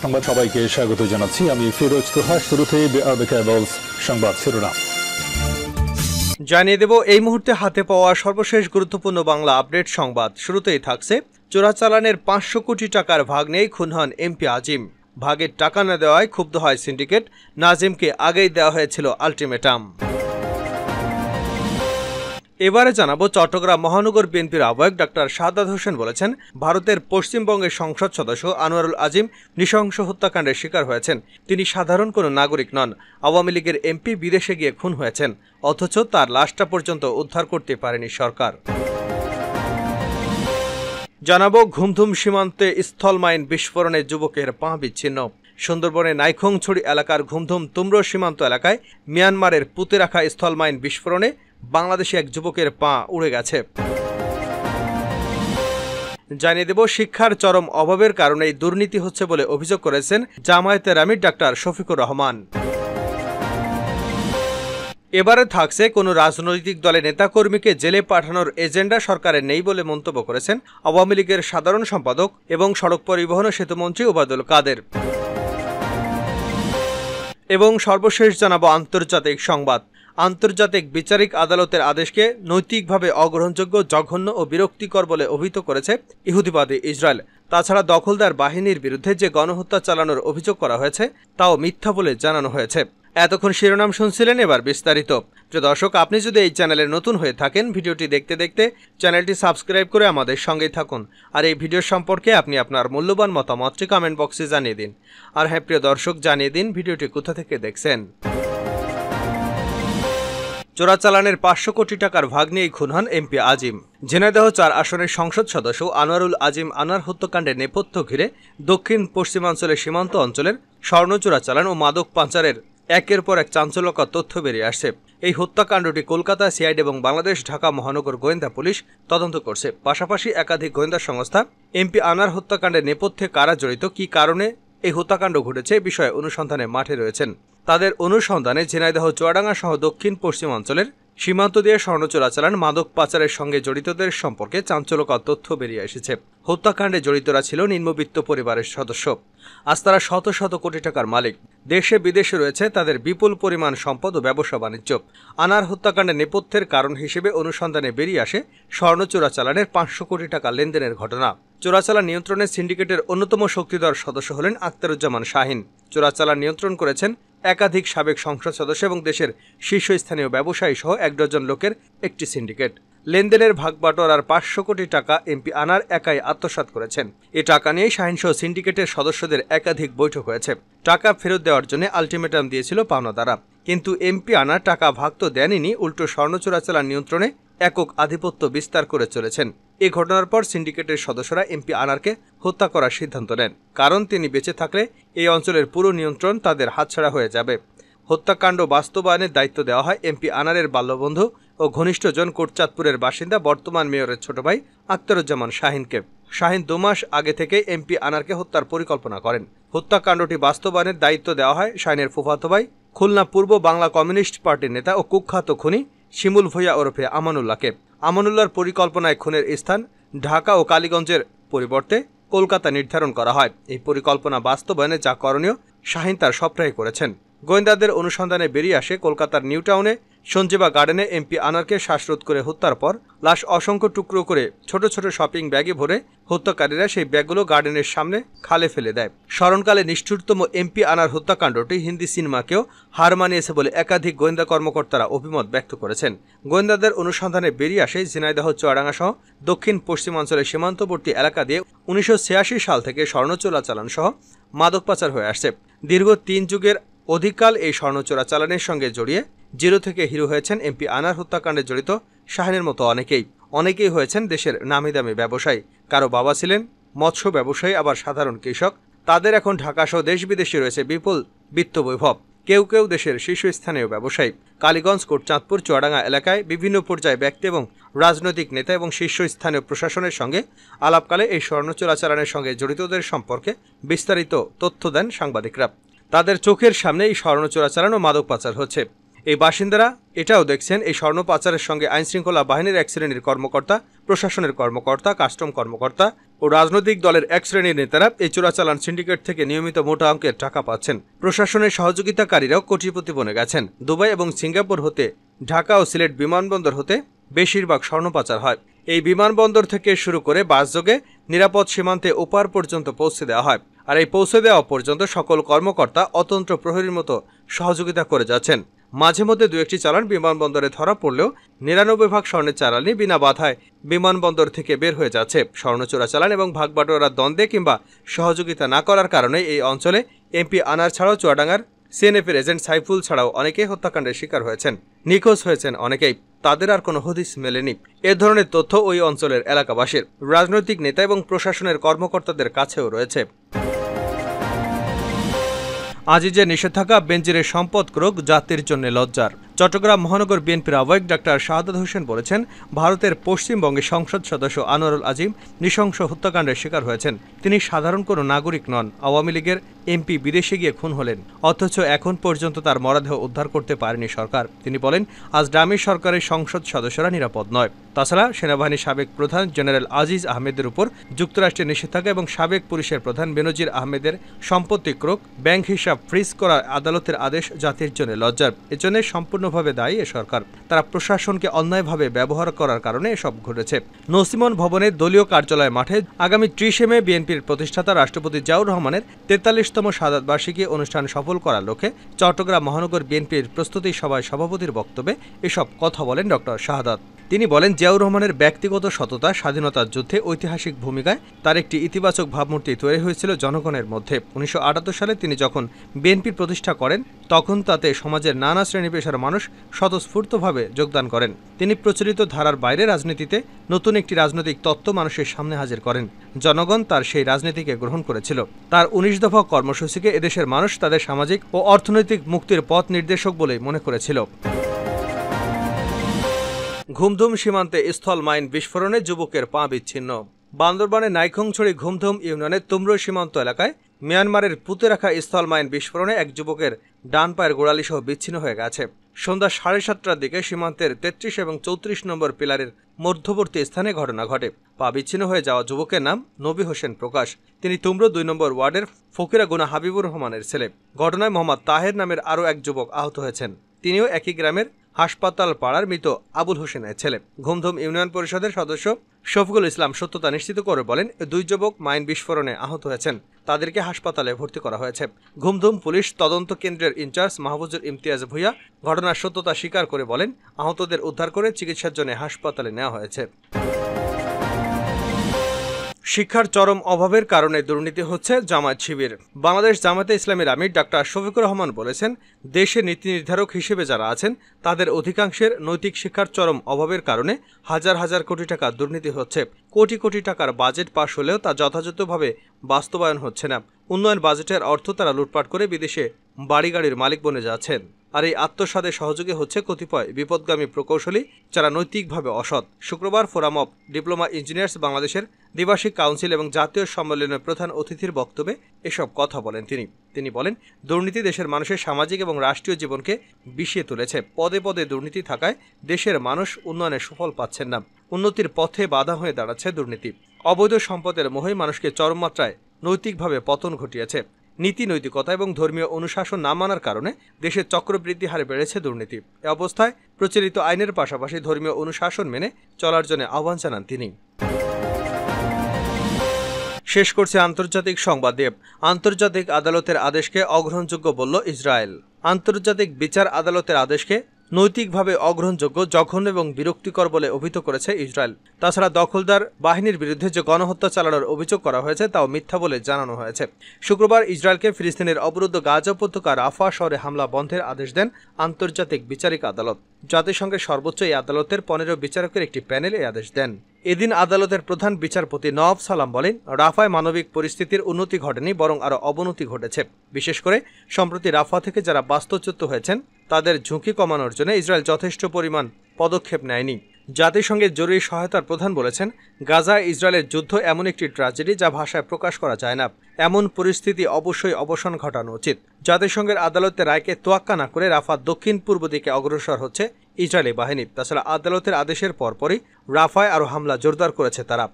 সংবাদ সবাইকে স্বাগত জানাচ্ছি। আমি ফিরোজ তোহা। শুরুতে সংবাদ শিরোনাম জানিয়ে দেব এই মুহূর্তে হাতে পাওয়া সর্বশেষ গুরুত্বপূর্ণ বাংলা আপডেট সংবাদ। শুরুতেই থাকছে চোরাচালানের 500 কোটি টাকার ভাগ নেই খুন হন এমপি আজিম। ভাগের টাকা না দেওয়ায় ক্ষুব্ধ হয় সিন্ডিকেট। নাজিমকে আগেই দেওয়া হয়েছিল আলটিমেটাম। এবারে জানাবো চট্টগ্রাম মহানগর বিএনপির আহ্বায়ক ডাক্তার শাহাদাত হোসেন বলেছেন, ভারতের পশ্চিমবঙ্গের সংসদ সদস্য আনোয়ারুল আজিম নৃশংস হত্যাকাণ্ডের শিকার হয়েছেন। তিনি সাধারণ কোনো নাগরিক নন। আওয়ামী লীগের এমপি বিদেশে গিয়ে খুন হয়েছেন, অথচ তার লাশটা পর্যন্ত উদ্ধার করতে পারেনি সরকার। জানাবো ঘুমধুম সীমান্তে স্থল মাইন বিস্ফোরণে যুবকের পা বিচ্ছিন্ন। সুন্দরবনের নাইখংছড়ি এলাকার ঘুমধুম তুমরো সীমান্ত এলাকায় মিয়ানমারের পুঁতে রাখা স্থল মাইন বিস্ফোরণে বাংলাদেশে এক যুবকের পা উড়ে গেছে। জানিয়ে দেব শিক্ষার চরম অভাবের কারণেই দুর্নীতি হচ্ছে বলে অভিযোগ করেছেন জামায়াতের আমির ডাক্তার শফিকুর রহমান। এবারে থাকছে কোনো রাজনৈতিক দলের নেতাকর্মীকে জেলে পাঠানোর এজেন্ডা সরকারের নেই বলে মন্তব্য করেছেন আওয়ামী লীগের সাধারণ সম্পাদক এবং সড়ক পরিবহন ও সেতুমন্ত্রী ওবায়দুল কাদের। এবং সর্বশেষ জানাবো আন্তর্জাতিক সংবাদ। আন্তর্জাতিক বিচারিক আদালতের আদেশকে নৈতিকভাবে অগ্রহণযোগ্য, জঘন্য ও বিরক্তিকর বলে অভিহিত করেছে ইহুদিবাদী ইসরায়েল। তাছাড়া দখলদার বাহিনীর বিরুদ্ধে যে গণহত্যা চালানোর অভিযোগ করা হয়েছে তাও মিথ্যা বলে জানানো হয়েছে। এতক্ষণ শিরোনাম শুনছিলেন, এবার বিস্তারিত। প্রিয় দর্শক, আপনি যদি এই চ্যানেলে নতুন হয়ে থাকেন, ভিডিওটি দেখতে দেখতে চ্যানেলটি সাবস্ক্রাইব করে আমাদের সঙ্গেই থাকুন। আর এই ভিডিও সম্পর্কে আপনি আপনার মূল্যবান মতামতটি কমেন্ট বক্সে জানিয়ে দিন। আর হ্যাঁ প্রিয় দর্শক, জানিয়ে দিন ভিডিওটি কোথা থেকে দেখছেন। চোরাচালানের 500 কোটি টাকার ভাগ নিয়েই খুন হন এমপি আজিম। ঝিনাইদহ 4 আসনের সংসদ সদস্য আনোয়ারুল আজিম আনার হত্যাকাণ্ডের নেপথ্য ঘিরে দক্ষিণ পশ্চিমাঞ্চলের সীমান্ত অঞ্চলের স্বর্ণ চোরাচালান ও মাদক পাচারের একের পর এক চাঞ্চল্যকর তথ্য বেরিয়ে আসছে। এই হত্যাকাণ্ডটি কলকাতা সিআইডি এবং বাংলাদেশ ঢাকা মহানগর গোয়েন্দা পুলিশ তদন্ত করছে। পাশাপাশি একাধিক গোয়েন্দা সংস্থা এমপি আনার হত্যাকাণ্ডের নেপথ্যে কারা জড়িত, কী কারণে এই হত্যাকাণ্ড ঘটেছে বিষয়ে অনুসন্ধানে মাঠে রয়েছেন। তাদের অনুসন্ধানে ঝিনাইদহ, চুয়াডাঙ্গা সহ দক্ষিণ পশ্চিমাঞ্চলের সীমান্ত দিয়ে স্বর্ণ চোরাচালান, মাদক পাচারের সঙ্গে জড়িতদের সম্পর্কে চাঞ্চল্যকর তথ্য বেরিয়ে এসেছে। হত্যাকাণ্ডে জড়িতরা ছিল নিম্নবিত্ত পরিবারের সদস্য। আজ তারা শত শত কোটি টাকার মালিক। দেশে বিদেশে রয়েছে তাদের বিপুল পরিমাণ সম্পদ ও ব্যবসা বাণিজ্য। আনার হত্যাকাণ্ডের নেপথ্যের কারণ হিসেবে অনুসন্ধানে বেরিয়ে আসে স্বর্ণ চোরাচালানের 500 কোটি টাকা লেনদেনের ঘটনা। চোরাচালান নিয়ন্ত্রণের সিন্ডিকেটের অন্যতম শক্তিধর সদস্য হলেন আখতারুজ্জামান শাহিন। চোরাচালান নিয়ন্ত্রণ করেছেন একাধিক সাবেক সংসদ সদস্য এবং দেশের শীর্ষস্থানীয় ব্যবসায়ী সহ 1 ডজন লোকের একটি সিন্ডিকেট। লেনদেনের ভাগবাটোয়ারার 500 কোটি টাকা এমপি আনার একাই আত্মসাৎ করেছেন। এ টাকা নিয়ে শাহিনসহ সিন্ডিকেটের সদস্যদের একাধিক বৈঠক হয়েছে। টাকা ফেরত দেওয়ার জন্য আলটিমেটাম দিয়েছিল পাওনাদাররা। কিন্তু এমপি আনার টাকা ভাগ তো দেননি, উল্টো স্বর্ণ চোরাচালান নিয়ন্ত্রণে একক আধিপত্য বিস্তার করে চলেছেন। এই ঘটনার পর সিন্ডিকেটের সদস্যরা এমপি আনারকে হত্যা করার সিদ্ধান্ত নেন, কারণ তিনি বেঁচে থাকলে এই অঞ্চলের পুরো নিয়ন্ত্রণ তাদের হাতছাড়া হয়ে যাবে। হত্যাকাণ্ড বাস্তবায়নের দায়িত্ব দেওয়া হয় এমপি আনারের বাল্যবন্ধু ও ঘনিষ্ঠজন কোটচাঁদপুরের বাসিন্দা বর্তমান মেয়রের ছোট ভাই আখতারুজ্জামান শাহিনকে। শাহিন 2 মাস আগে থেকে এমপি আনারকে হত্যার পরিকল্পনা করেন। হত্যাকাণ্ডটি বাস্তবায়নের দায়িত্ব দেওয়া হয় শাহিনের ফুফাতো ভাই, খুলনা পূর্ব বাংলা কমিউনিস্ট পার্টির নেতা ও কুখ্যাত খুনি শিমুল ভূঁইয়া ওরফে আমানুল্লাহকে। আমানুল্লাহর পরিকল্পনায় খুনের স্থান ঢাকা ও কালীগঞ্জের পরিবর্তে কলকাতা নির্ধারণ করা হয়। এই পরিকল্পনা বাস্তবায়নে যা করণীয় শাহিন তার সবটাই করেছেন। গোয়েন্দাদের অনুসন্ধানে বেরিয়ে আসে কলকাতার নিউ টাউনে সঞ্জীবা গার্ডেনে এমপি আনারকে শ্বাসরোধ করে হত্যার পর লাশ অসংখ্য টুকরো করে ছোট ছোট শপিং ব্যাগে ভরে হত্যাকারীরা সেই ব্যাগগুলো গার্ডেনের সামনে খালে ফেলে দেয়। স্মরণকালে নিষ্ঠুরতম এমপি আনার হত্যাকাণ্ডটি হিন্দি সিনেমাকেও হার মানিয়েছে বলে একাধিক গোয়েন্দা কর্মকর্তারা অভিমত ব্যক্ত করেছেন। গোয়েন্দাদের অনুসন্ধানে বেরিয়ে আসে ঝিনাইদহ, চুয়াডাঙ্গা সহ দক্ষিণ পশ্চিমাঞ্চলের সীমান্তবর্তী এলাকা দিয়ে 1986 সাল থেকে স্বর্ণ চোরাচালান সহ মাদক পাচার হয়ে আসছে। দীর্ঘ 3 যুগের অধিককাল এই স্বর্ণ চোরাচালানের সঙ্গে জড়িয়ে জিরো থেকে হিরো হয়েছেন এমপি আনার হত্যাকাণ্ডে জড়িত শাহিনের মতো অনেকেই হয়েছেন দেশের নামি দামি ব্যবসায়ী। কারো বাবা ছিলেন মৎস্য ব্যবসায়ী, আবার সাধারণ কৃষক। তাদের এখন ঢাকা সহ দেশ বিদেশে রয়েছে বিপুল বিত্ত বৈভব। কেউ কেউ দেশের শীর্ষস্থানীয় ব্যবসায়ী। কালীগঞ্জ, কোটচাঁদপুর, চুয়াডাঙ্গা এলাকায় বিভিন্ন পর্যায়ে ব্যক্তি এবং রাজনৈতিক নেতা এবং শীর্ষস্থানীয় প্রশাসনের সঙ্গে আলাপকালে এই স্বর্ণ চোরাচালানের সঙ্গে জড়িতদের সম্পর্কে বিস্তারিত তথ্য দেন সাংবাদিকরা। তাদের চোখের সামনে এই স্বর্ণ চোরাচালান ও মাদক পাচার হচ্ছে। এই বাসিন্দারা এটাও দেখছেন এই স্বর্ণ পাচারের সঙ্গে আইনশৃঙ্খলা বাহিনীর এক শ্রেণীর কর্মকর্তা, প্রশাসনের কর্মকর্তা, কাস্টম কর্মকর্তা ও রাজনৈতিক দলের এক শ্রেণীর নেতারা এই চোরাচালান সিন্ডিকেট থেকে নিয়মিত মোটা অঙ্কের টাকা পাচ্ছেন। প্রশাসনের সহযোগিতাকারীরাও কোটিপতি বনে গেছেন। দুবাই এবং সিঙ্গাপুর হতে ঢাকা ও সিলেট বিমানবন্দর হতে বেশিরভাগ স্বর্ণ পাচার হয়। এই বিমানবন্দর থেকে শুরু করে বাসযোগে নিরাপদ সীমান্তে ওপার পর্যন্ত পৌঁছে দেওয়া হয়। আর এই পৌঁছে দেওয়া পর্যন্ত সকল কর্মকর্তা অতন্ত্র প্রহরীর মতো সহযোগিতা করে যাচ্ছেন। মাঝে মধ্যে দু একটি চালান বিমানবন্দরে ধরা পড়লেও ৯৯% স্বর্ণের চালানি বিনা বাধায় বিমানবন্দর থেকে বের হয়ে যাচ্ছে। স্বর্ণ চোরাচালান এবং ভাগবাটোয়ারার দ্বন্দ্বে কিংবা সহযোগিতা না করার কারণে এই অঞ্চলে এমপি আনার ছাড়াও চুয়াডাঙ্গার সিএনএফের এজেন্ট সাইফুল ছাড়াও অনেকেই হত্যাকাণ্ডের শিকার হয়েছেন, নিখোঁজ হয়েছেন অনেকেই। তাদের আর কোনো হদিস মেলেনি। এ ধরনের তথ্য ওই অঞ্চলের এলাকাবাসীর, রাজনৈতিক নেতা এবং প্রশাসনের কর্মকর্তাদের কাছেও রয়েছে। আজিজের নিষেধাজ্ঞা বেনজিরের সম্পদ ক্রোক জাতির জন্য লজ্জার। চট্টগ্রাম মহানগর বিএনপির আহ্বায়ক ডাক্তার শাহাদাত হোসেন বলেছেন, ভারতের পশ্চিমবঙ্গে সংসদ সদস্য আনোয়ারুল আজিম নৃশংস হত্যাকাণ্ডের শিকার হয়েছেন। তিনি সাধারণ কোনো নাগরিক নন। আওয়ামী লীগের এমপি বিদেশে গিয়ে খুন হলেন, অথচ এখন পর্যন্ত তার মরদেহ উদ্ধার করতে পারেনি সরকার। তিনি বলেন, আজ ডামি সরকারের সংসদ সদস্যরা নিরাপদ নয়। তাছাড়া সেনাবাহিনীর সাবেক প্রধান জেনারেল আজিজ আহমেদের উপর যুক্তরাষ্ট্রের নিষেধাজ্ঞা এবং সাবেক পুলিশের প্রধান বেনজির আহমেদের সম্পত্তি ক্রোক, ব্যাংক হিসাব ফ্রিজ করার আদালতের আদেশ জাতির জন্য লজ্জার। এজন্য সম্পূর্ণভাবে দায়ী এ সরকার। তারা প্রশাসনকে অন্যায়ভাবে ব্যবহার করার কারণে এসব ঘটেছে। নসিমন ভবনের দলীয় কার্যালয় মাঠে আগামী ৩০ মে বিএনপির প্রতিষ্ঠাতা রাষ্ট্রপতি জিয়াউর রহমানের ৪৩তম শাহাদাত বার্ষিকী অনুষ্ঠান সফল করার লক্ষ্যে চট্টগ্রাম মহানগর বিএনপির প্রস্তুতি সভায় সভাপতির বক্তব্যে এসব কথা বলেন ডক্টর শাহাদাত। তিনি বলেন, জিয়াউর রহমানের ব্যক্তিগত সততা, স্বাধীনতার যুদ্ধে ঐতিহাসিক ভূমিকায় তার একটি ইতিবাচক ভাবমূর্তি তৈরি হয়েছিল জনগণের মধ্যে। ১৯৭৮ সালে তিনি যখন বিএনপি প্রতিষ্ঠা করেন, তখন তাতে সমাজের নানা শ্রেণী পেশার মানুষ স্বতঃস্ফূর্তভাবে যোগদান করেন। তিনি প্রচলিত ধারার বাইরে রাজনীতিতে নতুন একটি রাজনৈতিক তত্ত্ব মানুষের সামনে হাজির করেন। জনগণ তার সেই রাজনীতিকে গ্রহণ করেছিল। তার ১৯ দফা কর্মসূচিকে এদেশের মানুষ তাদের সামাজিক ও অর্থনৈতিক মুক্তির পথ নির্দেশক বলেই মনে করেছিল। ঘুমধুম সীমান্তে স্থল মাইন বিস্ফোরণে যুবকের পা বিচ্ছিন্ন। বান্দরবানের নাইখংছড়ি ঘুমধুম ইউনিয়নের তুমরো সীমান্ত এলাকায় মিয়ানমারের পুঁতে রাখা স্থল মাইন বিস্ফোরণে এক যুবকের ডান পায়ের গোড়ালি সহ বিচ্ছিন্ন হয়ে গেছে। সন্ধ্যা ৭:৩০টার দিকে সীমান্তের ৩৩ এবং ৩৪ নম্বর পিলারের মধ্যবর্তী স্থানে ঘটনা ঘটে। পা বিচ্ছিন্ন হয়ে যাওয়া যুবকের নাম নবী হোসেন প্রকাশ। তিনি তুমরো ২ নম্বর ওয়ার্ডের ফকিরা গুনা হাবিবুর রহমানের ছেলে। ঘটনায় মোহাম্মদ তাহের নামের আরও এক যুবক আহত হয়েছেন। তিনিও একই গ্রামের হাসপাতাল পাড়ার মৃত আবুল হোসেনের ছেলে। ঘুমধুম ইউনিয়ন পরিষদের সদস্য শফিকুল ইসলাম সত্যতা নিশ্চিত করে বলেন, দুই যুবক মাইন বিস্ফোরণে আহত হয়েছেন। তাদেরকে হাসপাতালে ভর্তি করা হয়েছে। ঘুমধুম পুলিশ তদন্ত কেন্দ্রের ইনচার্জ মাহফুজুল ইমতিয়াজ ভুইয়া ঘটনার সত্যতা স্বীকার করে বলেন, আহতদের উদ্ধার করে চিকিৎসার জন্য হাসপাতালে নেওয়া হয়েছে। শিক্ষার চরম অভাবের কারণে দুর্নীতি হচ্ছে জামায়াত শিবির। বাংলাদেশ জামায়াতে ইসলামীর আমির ডাক্তার শফিকুর রহমান বলেছেন, দেশে নীতি নির্ধারক হিসেবে যারা আছেন তাদের অধিকাংশের নৈতিক শিক্ষার চরম অভাবের কারণে হাজার হাজার কোটি টাকা দুর্নীতি হচ্ছে। কোটি কোটি টাকার বাজেট পাশ হলেও তা যথাযথভাবে বাস্তবায়ন হচ্ছে না। উন্নয়ন বাজেটের অর্থ তারা লুটপাট করে বিদেশে বাড়িগাড়ির মালিক বনে যাচ্ছেন। আর এই আত্মসাদে সহযোগী হচ্ছে কতিপয় বিপদগামী প্রকৌশলী যারা নৈতিকভাবে অসৎ। শুক্রবার ফোরাম অব ডিপ্লোমা ইঞ্জিনিয়ার্স বাংলাদেশের দ্বিবার্ষিক কাউন্সিল এবং জাতীয় সম্মেলনের প্রধান অতিথির বক্তব্যে এসব কথা বলেন তিনি বলেন, দুর্নীতি দেশের মানুষের সামাজিক এবং রাষ্ট্রীয় জীবনকে বিষিয়ে তুলেছে। পদে পদে দুর্নীতি থাকায় দেশের মানুষ উন্নয়নের সুফল পাচ্ছেন না। উন্নতির পথে বাধা হয়ে দাঁড়াচ্ছে দুর্নীতি। অবৈধ সম্পদের মোহে মানুষকে চরম মাত্রায় নৈতিকভাবে পতন ঘটিয়েছে। নীতি নৈতিকতা এবং ধর্মীয় অনুশাসন না মানার কারণে দেশের চক্রবৃদ্ধি হারে বেড়েছে দুর্নীতি। এ অবস্থায় প্রচলিত আইনের পাশাপাশি ধর্মীয় অনুশাসন মেনে চলার জন্য আহ্বান জানান তিনি। শেষ করছে আন্তর্জাতিক সংবাদ দিয়ে। আন্তর্জাতিক আদালতের আদেশকে অগ্রহণযোগ্য বলল ইসরায়েল। আন্তর্জাতিক বিচার আদালতের আদেশকে নৈতিকভাবে অগ্রহণযোগ্য, জঘন্য এবং বিরক্তিকর বলে অভিহিত করেছে ইসরায়েল। তাছাড়া দখলদার বাহিনীর বিরুদ্ধে যে গণহত্যা চালানোর অভিযোগ করা হয়েছে তাও মিথ্যা বলে জানানো হয়েছে। শুক্রবার ইসরায়েলকে ফিলিস্তিনের অবরুদ্ধ গাজা উপত্যকা রাফা শহরে হামলা বন্ধের আদেশ দেন আন্তর্জাতিক বিচারিক আদালত। জাতিসংঘের সর্বোচ্চ এই আদালতের ১৫ বিচারকের একটি প্যানেল এই আদেশ দেন। এদিন আদালতের প্রধান বিচারপতি নওয়াব সালাম বলেন, রাফায় মানবিক পরিস্থিতির উন্নতি ঘটেনি, বরং আরও অবনতি ঘটেছে। বিশেষ করে সম্প্রতি রাফা থেকে যারা বাস্তুচ্যুত হয়েছেন তাদের ঝুঁকি কমানোর জন্য ইসরায়েল যথেষ্ট পরিমাণ পদক্ষেপ নেয়নি। জাতিসংঘের জরুরি সহায়তার প্রধান বলেছেন, গাজা ইসরায়েলের যুদ্ধ এমন একটি ট্র্যাজেডি যা ভাষায় প্রকাশ করা যায় না। এমন পরিস্থিতি অবশ্যই অবসান ঘটানো উচিত। জাতিসংঘের আদালতের রায়কে তোয়াক্কা না করে রাফার দক্ষিণ পূর্ব দিকে অগ্রসর হচ্ছে ইসরায়েলি বাহিনী। তাছাড়া আদালতের আদেশের পরপরই রাফায় আরও হামলা জোরদার করেছে তারা।